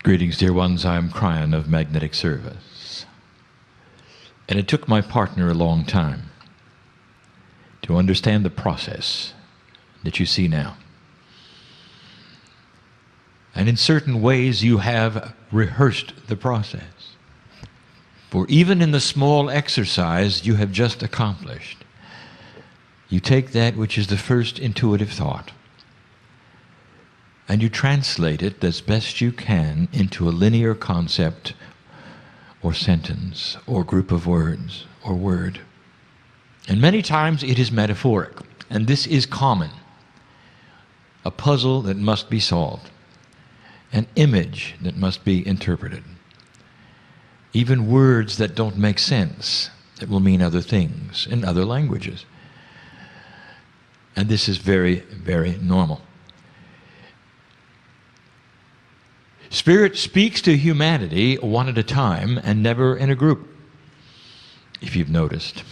Greetings, dear ones. I'm Kryon of Magnetic Service. And it took my partner a long time to understand the process that you see now. And in certain ways you have rehearsed the process. For even in the small exercise you have just accomplished, you take that which is the first intuitive thought and you translate it as best you can into a linear concept or sentence or group of words or word. And many times it is metaphoric, and this is common. A puzzle that must be solved, an image that must be interpreted, even words that don't make sense, that will mean other things in other languages. And this is very, very normal. Spirit speaks to humanity one at a time and never in a group, if you've noticed.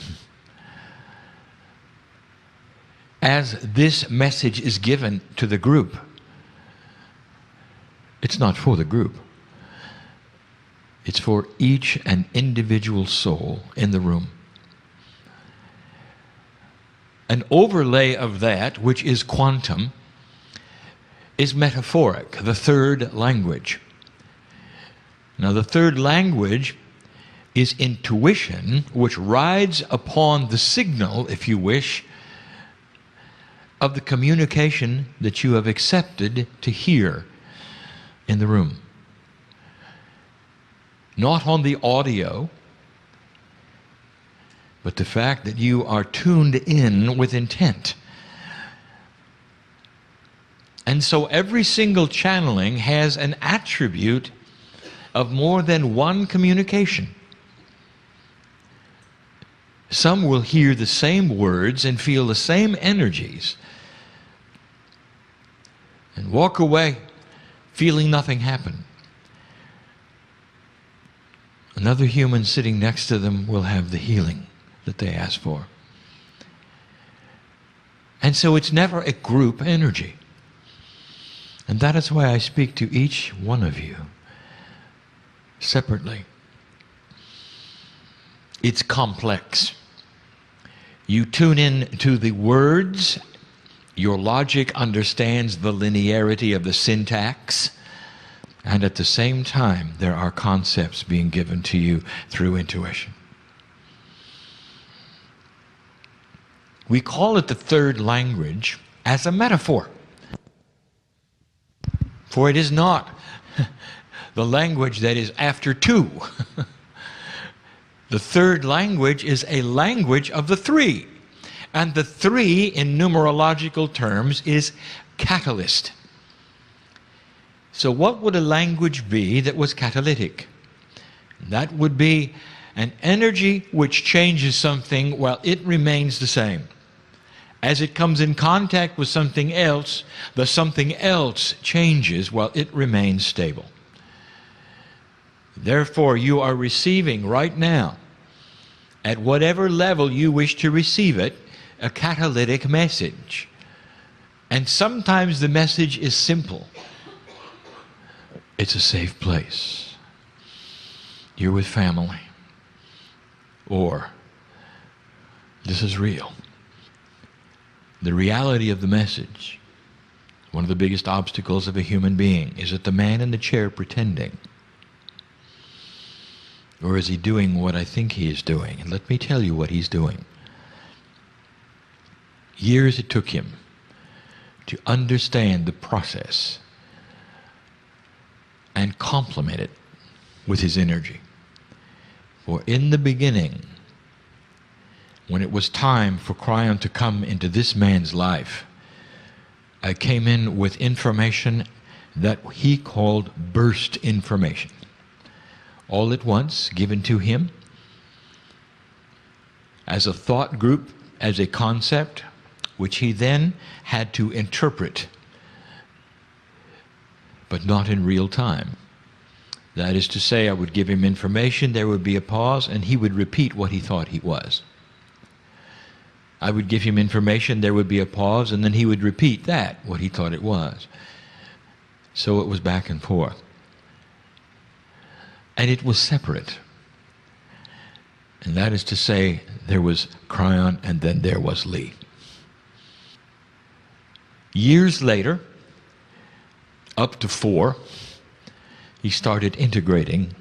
As this message is given to the group, it's not for the group. It's for each and individual soul in the room. An overlay of that, which is quantum, is metaphoric, the third language. Now, the third language is intuition, which rides upon the signal, if you wish, of the communication that you have accepted to hear in the room. Not on the audio, but the fact that you are tuned in with intent. And so every single channeling has an attribute of more than one communication. Some will hear the same words and feel the same energies and walk away feeling nothing happen. Another human sitting next to them will have the healing that they asked for. And so it's never a group energy. And that is why I speak to each one of you separately. It's complex. You tune in to the words, your logic understands the linearity of the syntax, and at the same time there are concepts being given to you through intuition. We call it the third language as a metaphor. For it is not the language that is after two. The third language is a language of the three. And the three, in numerological terms, is catalyst. So what would a language be that was catalytic? That would be an energy which changes something while it remains the same. As it comes in contact with something else, the something else changes while it remains stable. Therefore, you are receiving right now, at whatever level you wish to receive it, a catalytic message. And sometimes the message is simple. It's a safe place. You're with family. Or, this is real. The reality of the message, one of the biggest obstacles of a human being, is that the man in the chair pretending. Or is he doing what I think he is doing? And let me tell you what he's doing. Years it took him to understand the process and complement it with his energy. For in the beginning, when it was time for Kryon to come into this man's life, I came in with information that he called burst information. All at once, given to him as a thought group, as a concept, which he then had to interpret, but not in real time. That is to say, I would give him information, there would be a pause, and he would repeat what he thought he was. I would give him information, there would be a pause, and then he would repeat that, what he thought it was. So it was back and forth. and it was separate. And that is to say, there was Kryon and then there was Lee. Years later, up to 4, he started integrating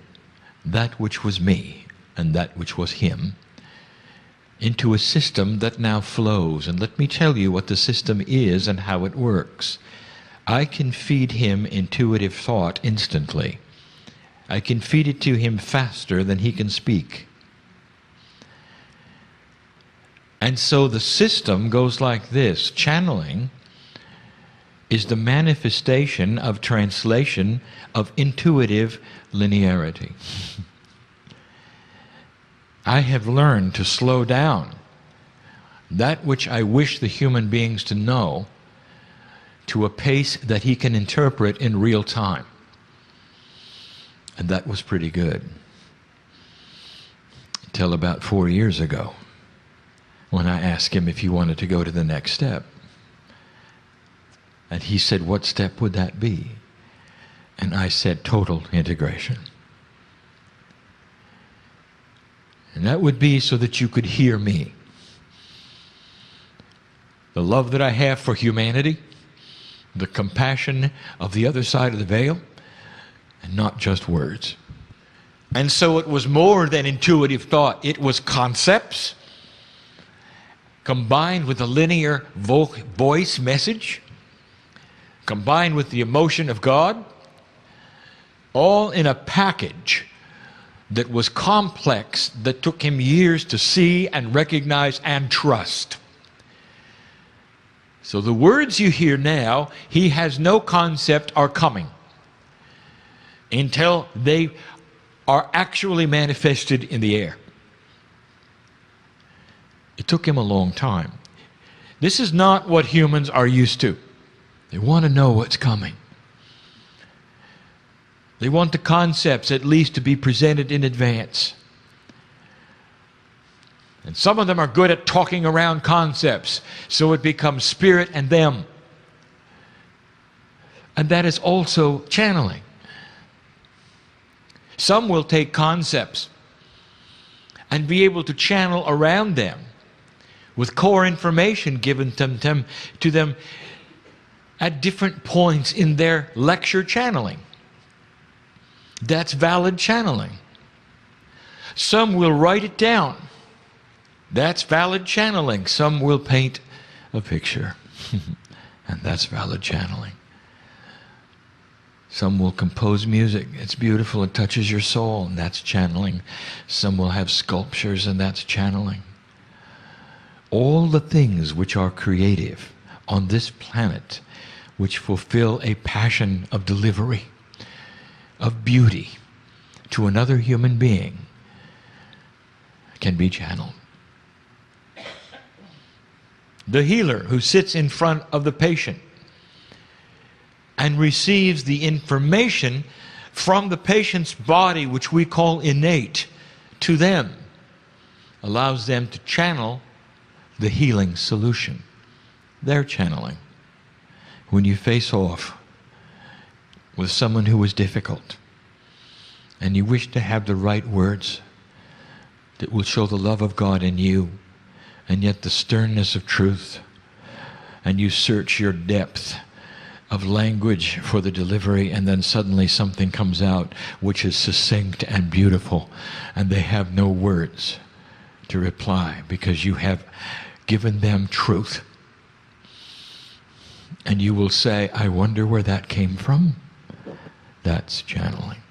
that which was me and that which was him into a system that now flows. And let me tell you what the system is and how it works. I can feed him intuitive thought instantly. I can feed it to him faster than he can speak. And so the system goes like this. Channeling is the manifestation of translation of intuitive linearity. I have learned to slow down that which I wish the human beings to know to a pace that he can interpret in real time. And that was pretty good. Until about 4 years ago, when I asked him if he wanted to go to the next step. And he said, what step would that be? And I said, total integration. And that would be so that you could hear me. The love that I have for humanity, the compassion of the other side of the veil, and not just words. And so it was more than intuitive thought. It was concepts combined with a linear voice message, combined with the emotion of God, all in a package that was complex, that took him years to see and recognize and trust. So the words you hear now, he has no concept are coming until they are actually manifested in the air. It took him a long time. This is not what humans are used to. They want to know what's coming. They want the concepts at least to be presented in advance. And some of them are good at talking around concepts, so it becomes spirit and them. And that is also channeling. Some will take concepts and be able to channel around them with core information given to them at different points in their lecture channeling. That's valid channeling. Some will write it down. That's valid channeling. Some will paint a picture. And that's valid channeling. Some will compose music. It's beautiful. It touches your soul, and that's channeling. Some will have sculptures, and that's channeling. All the things which are creative on this planet, which fulfill a passion of delivery, of beauty to another human being, can be channeled. The healer who sits in front of the patient and receives the information from the patient's body, which we call innate, to them, allows them to channel the healing solution. They're channeling. When you face off with someone who is difficult and you wish to have the right words that will show the love of God in you and yet the sternness of truth, and you search your depth of language for the delivery, and then suddenly something comes out which is succinct and beautiful, and they have no words to reply because you have given them truth. And you will say, I wonder where that came from. That's channeling.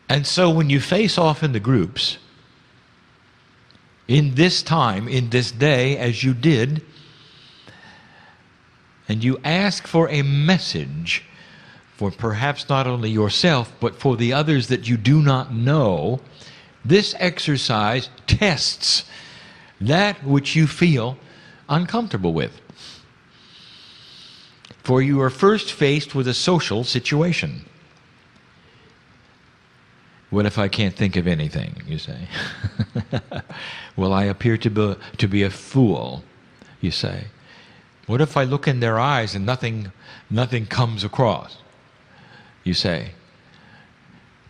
And so when you face off in the groups, in this time, in this day, as you did, and you ask for a message for perhaps not only yourself, but for the others that you do not know, this exercise tests that which you feel uncomfortable with. For you are first faced with a social situation. What if I can't think of anything, you say? Will I appear to be a fool, you say? What if I look in their eyes and nothing comes across? you say.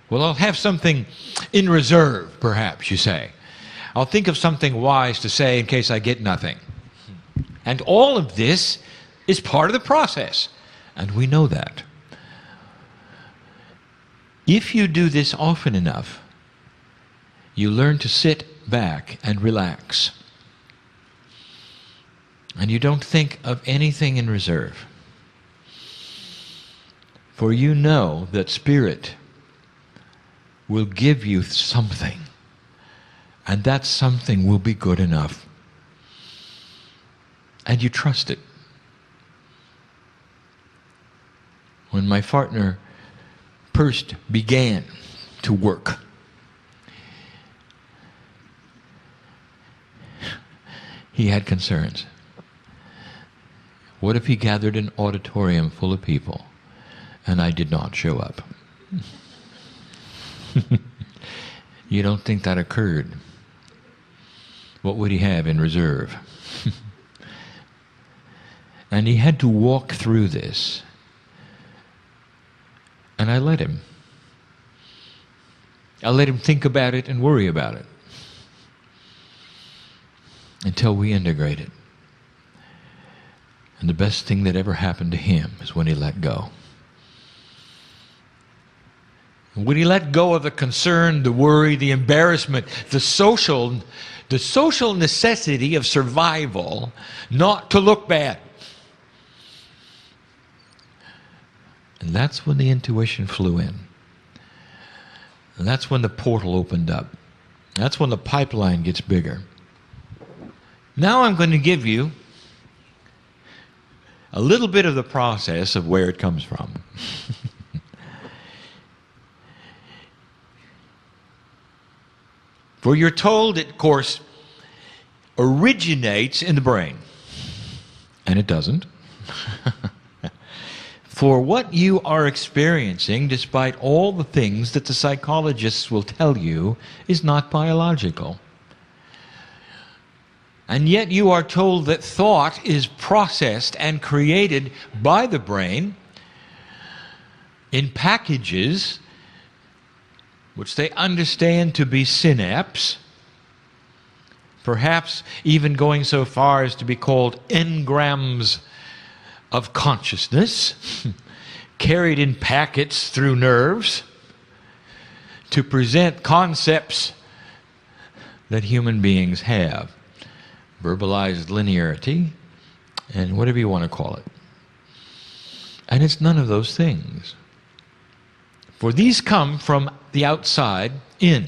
Well, I'll have something in reserve, perhaps, you say. I'll think of something wise to say in case I get nothing. And all of this is part of the process. And we know that. If you do this often enough, you learn to sit back and relax. And you don't think of anything in reserve. For you know that Spirit will give you something. And that something will be good enough. And you trust it. When my partner first began to work, he had concerns. What if he gathered an auditorium full of people and I did not show up? You don't think that occurred? What would he have in reserve? And he had to walk through this. And I let him. I let him think about it and worry about it until we integrated. And the best thing that ever happened to him is when he let go. When he let go of the concern, the worry, the embarrassment, the social necessity of survival, not to look bad. And that's when the intuition flew in. And that's when the portal opened up. That's when the pipeline gets bigger. Now I'm going to give you a little bit of the process of where it comes from. For you're told it, of course, originates in the brain. And it doesn't. For what you are experiencing, despite all the things that the psychologists will tell you, is not biological. And yet you are told that thought is processed and created by the brain in packages which they understand to be synapse, perhaps even going so far as to be called engrams of consciousness, carried in packets through nerves to present concepts that human beings have. Verbalized linearity, and whatever you want to call it. And it's none of those things. For these come from the outside in.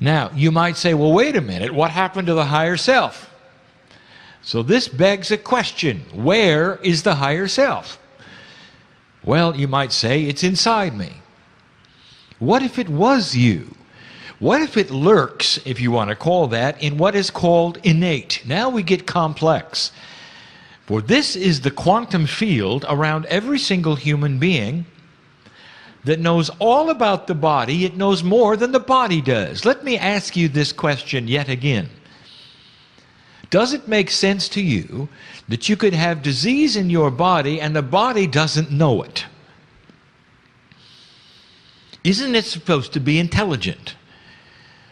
Now, you might say, well, wait a minute, what happened to the higher self? So this begs a question. Where is the higher self? Well, you might say, it's inside me. What if it was you? What if it lurks, if you want to call that, in what is called innate? Now we get complex. For this is the quantum field around every single human being that knows all about the body. It knows more than the body does. Let me ask you this question yet again. Does it make sense to you that you could have disease in your body and the body doesn't know it? Isn't it supposed to be intelligent?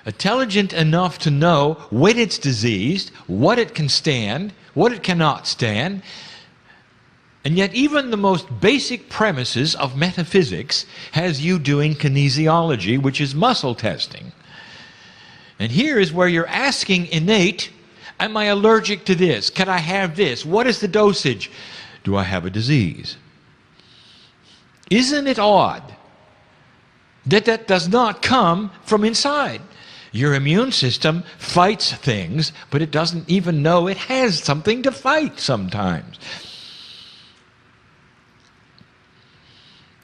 Intelligent enough to know when it's diseased, what it can stand, what it cannot stand. And yet even the most basic premises of metaphysics has you doing kinesiology, which is muscle testing. And here is where you're asking innate, am I allergic to this? Can I have this? What is the dosage? Do I have a disease? Isn't it odd that that does not come from inside? Your immune system fights things, but it doesn't even know it has something to fight sometimes.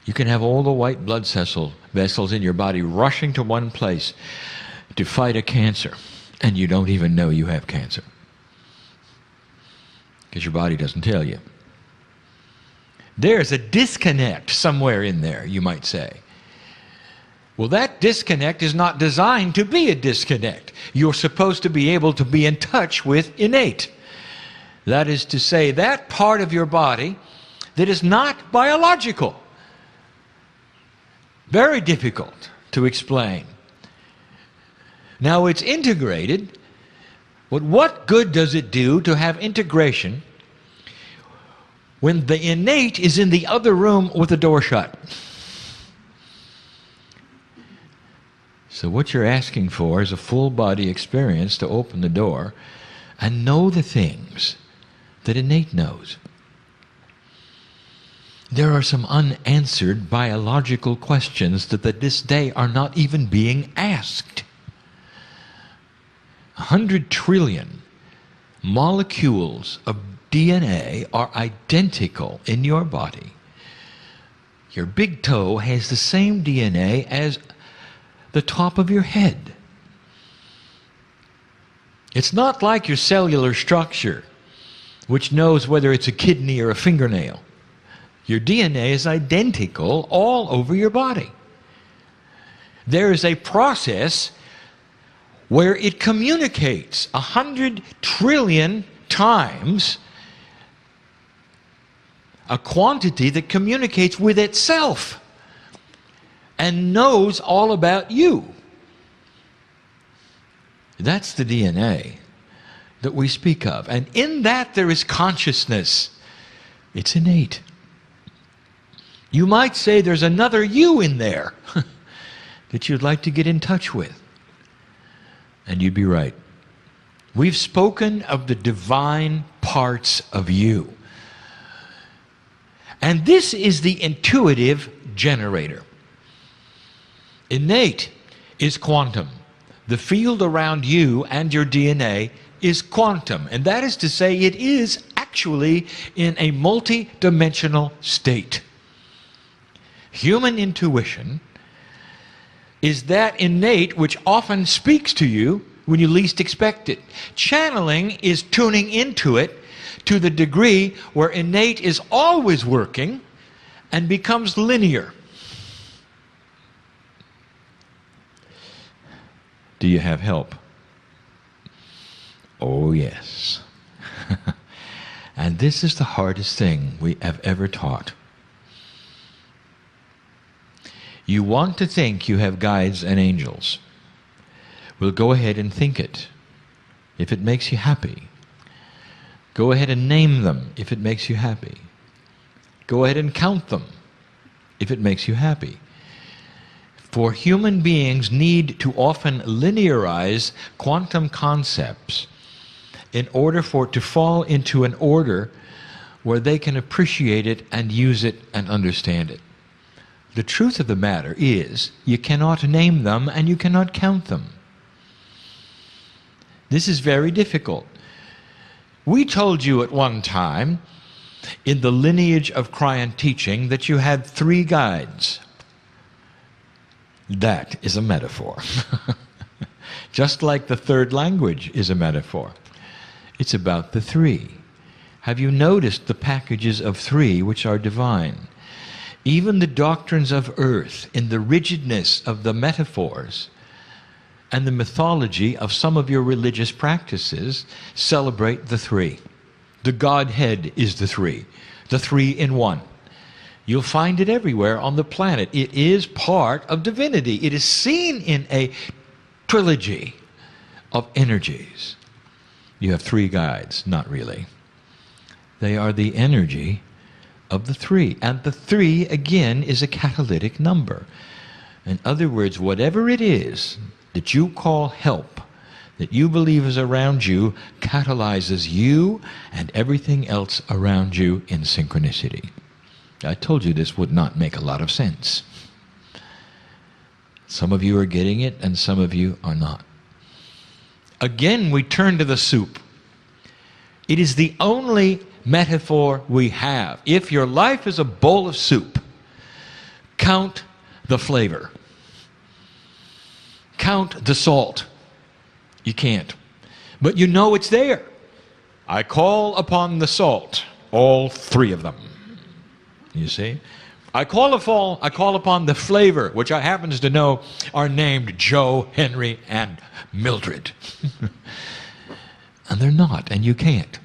You can have all the white blood vessels in your body rushing to one place to fight a cancer, and you don't even know you have cancer because your body doesn't tell you. There's a disconnect somewhere in there, you might say. Well, that disconnect is not designed to be a disconnect. You're supposed to be able to be in touch with innate. That is to say, that part of your body that is not biological. Very difficult to explain. Now it's integrated, but what good does it do to have integration when the innate is in the other room with the door shut? So what you're asking for is a full body experience to open the door and know the things that innate knows. There are some unanswered biological questions that at this day are not even being asked. 100 trillion molecules of DNA are identical in your body. Your big toe has the same DNA as the top of your head. It's not like your cellular structure, which knows whether it's a kidney or a fingernail. Your DNA is identical all over your body. There is a process where it communicates 100 trillion times, a quantity that communicates with itself and knows all about you. That's the DNA that we speak of. And in that there is consciousness. It's innate. You might say there's another you in there that you'd like to get in touch with. And you'd be right. We've spoken of the divine parts of you. And this is the intuitive generator. Innate is quantum. The field around you and your DNA is quantum. And that is to say, it is actually in a multi-dimensional state. Human intuition is that innate which often speaks to you when you least expect it. Channeling is tuning into it to the degree where innate is always working and becomes linear. Do you have help? Oh, yes. And this is the hardest thing we have ever taught. You want to think you have guides and angels. Well, go ahead and think it, if it makes you happy. Go ahead and name them, if it makes you happy. Go ahead and count them, if it makes you happy. For human beings need to often linearize quantum concepts in order for it to fall into an order where they can appreciate it and use it and understand it. The truth of the matter is, you cannot name them and you cannot count them. This is very difficult. We told you at one time, in the lineage of Kryon teaching, that you had 3 guides. That is a metaphor. Just like the third language is a metaphor. It's about the 3. Have you noticed the packages of 3 which are divine? Even the doctrines of earth, in the rigidness of the metaphors and the mythology of some of your religious practices, celebrate the 3. The Godhead is the 3 in one. You'll find it everywhere on the planet. It is part of divinity. It is seen in a trilogy of energies. You have 3 guides, not really. They are the energy of the 3. And the 3, again, is a catalytic number. In other words, whatever it is that you call help, that you believe is around you, catalyzes you and everything else around you in synchronicity. I told you this would not make a lot of sense. Some of you are getting it and some of you are not. Again, we turn to the soup. It is the only metaphor we have. If your life is a bowl of soup, count the flavor. Count the salt. You can't. But you know it's there. I call upon the salt, all 3 of them. You see? I call upon the flavor, which I happen to know are named Joe, Henry, and Mildred. And they're not, and you can't.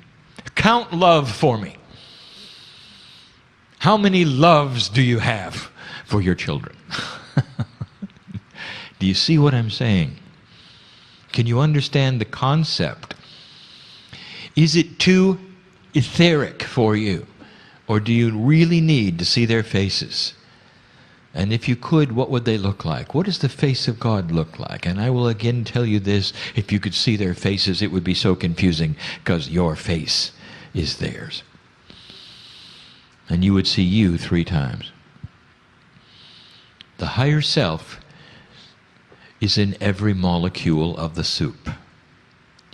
Count love for me. How many loves do you have for your children. Do you see what I'm saying? Can you understand the concept? Is it too etheric for you? Or do you really need to see their faces? And if you could, what would they look like? What does the face of God look like? And I will again tell you this, if you could see their faces, it would be so confusing, because your face is theirs. And you would see you 3 times. The higher self is in every molecule of the soup.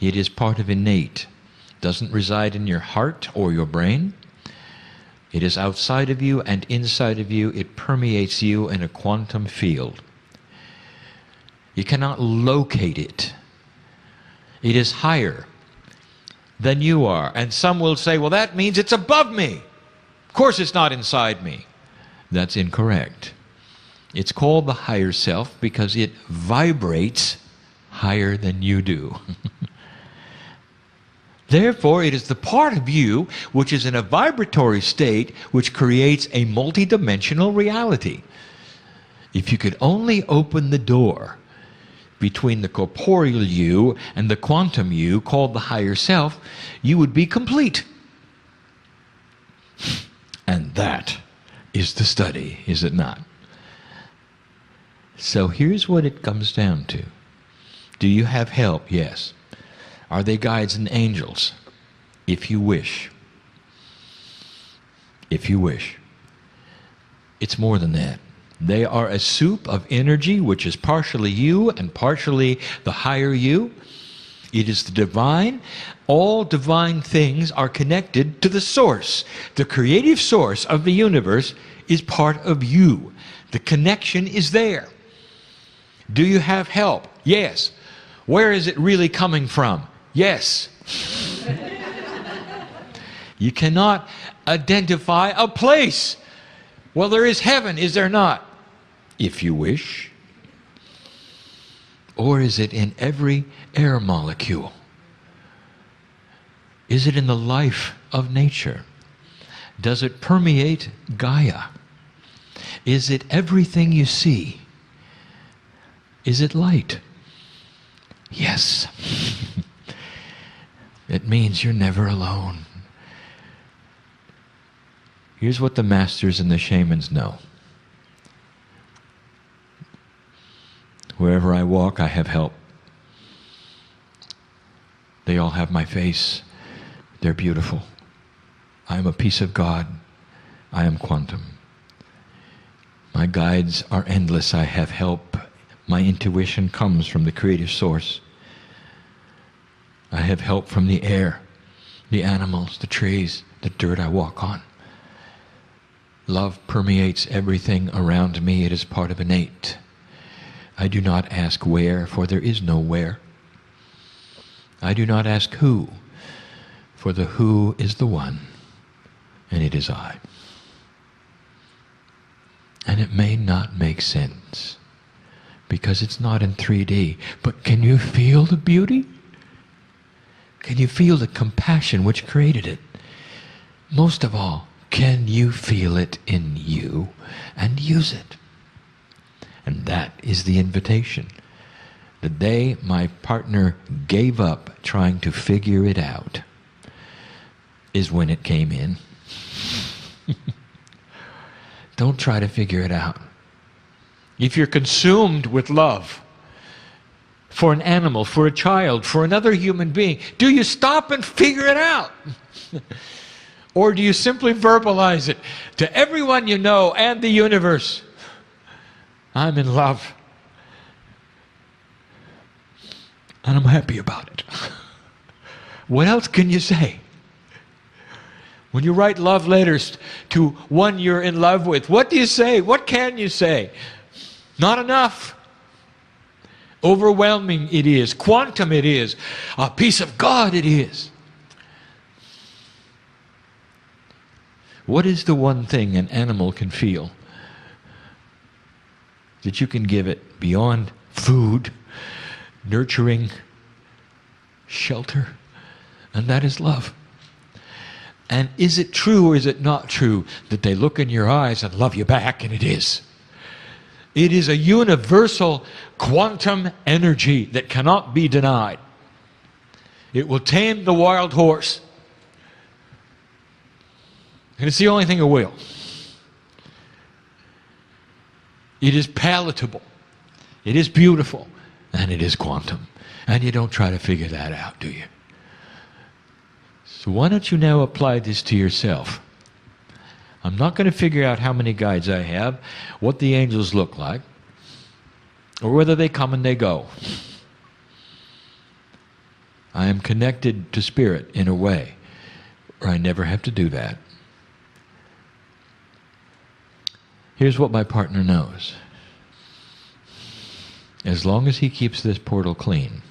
It is part of innate. It doesn't reside in your heart or your brain. It is outside of you and inside of you. It permeates you in a quantum field. You cannot locate it. It is higher than you are. And some will say, well, that means it's above me. Of course it's not inside me. That's incorrect. It's called the higher self because it vibrates higher than you do. Therefore, it is the part of you which is in a vibratory state which creates a multidimensional reality. If you could only open the door between the corporeal you and the quantum you, called the higher self, you would be complete. And that is the study, is it not? So here's what it comes down to. Do you have help? Yes. Are they guides and angels? If you wish. If you wish. It's more than that. They are a soup of energy which is partially you and partially the higher you. It is the divine. All divine things are connected to the source. The creative source of the universe is part of you. The connection is there. Do you have help? Yes. Where is it really coming from? Yes. You cannot identify a place. Well, there is heaven, is there not? If you wish. Or is it in every air molecule? Is it in the life of nature? Does it permeate Gaia? Is it everything you see? Is it light? Yes. It means you're never alone. Here's what the masters and the shamans know. Wherever I walk, I have help. They all have my face. They're beautiful. I am a piece of God. I am quantum. My guides are endless. I have help. My intuition comes from the creative source. I have help from the air, the animals, the trees, the dirt I walk on. Love permeates everything around me. It is part of innate. I do not ask where, for there is no where. I do not ask who, for the who is the one, and it is I. And it may not make sense, because it's not in 3D, but can you feel the beauty? Can you feel the compassion which created it? Most of all, can you feel it in you and use it? And that is the invitation. The day my partner gave up trying to figure it out is when it came in. Don't try to figure it out. If you're consumed with love for an animal, for a child, for another human being, do you stop and figure it out? Or do you simply verbalize it to everyone you know and the universe? I'm in love. And I'm happy about it. What else can you say? When you write love letters to one you're in love with, what do you say? What can you say? Not enough. Overwhelming it is. Quantum it is. A piece of God it is. What is the one thing an animal can feel that you can give it beyond food, nurturing, shelter? And that is love. And is it true or is it not true that they look in your eyes and love you back? And it is. It is a universal quantum energy that cannot be denied. It will tame the wild horse. And it's the only thing it will. It is palatable. It is beautiful. And it is quantum. And you don't try to figure that out, do you? So why don't you now apply this to yourself? I'm not going to figure out how many guides I have, what the angels look like, or whether they come and they go. I am connected to Spirit in a way where I never have to do that. Here's what my partner knows. As long as he keeps this portal clean,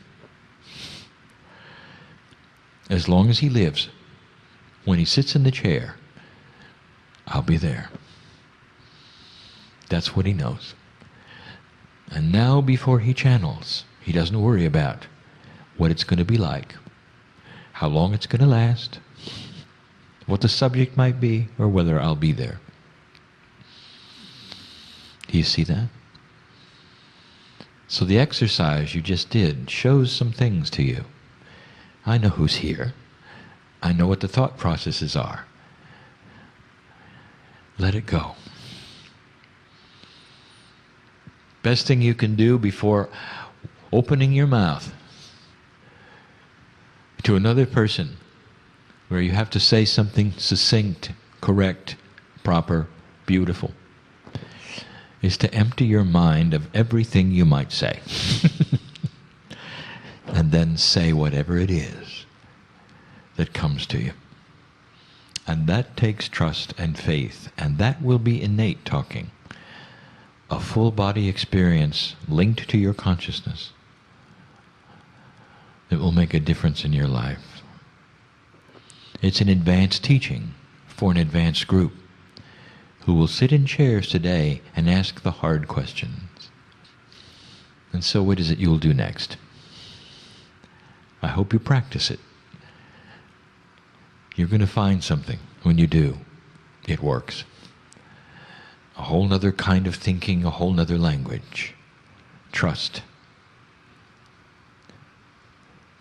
as long as he lives, when he sits in the chair, I'll be there. That's what he knows. And now before he channels, he doesn't worry about what it's going to be like, how long it's going to last, what the subject might be, or whether I'll be there. Do you see that? So the exercise you just did shows some things to you. I know who's here. I know what the thought processes are. Let it go. Best thing you can do before opening your mouth to another person where you have to say something succinct, correct, proper, beautiful, is to empty your mind of everything you might say. And then say whatever it is that comes to you. And that takes trust and faith, and that will be innate talking. A full body experience linked to your consciousness that will make a difference in your life. It's an advanced teaching for an advanced group who will sit in chairs today and ask the hard questions. And so what is it you'll do next? I hope you practice it. You're going to find something when you do. It works. A whole other kind of thinking, a whole other language. Trust.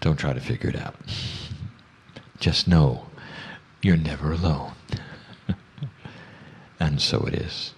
Don't try to figure it out. Just know you're never alone. And so it is.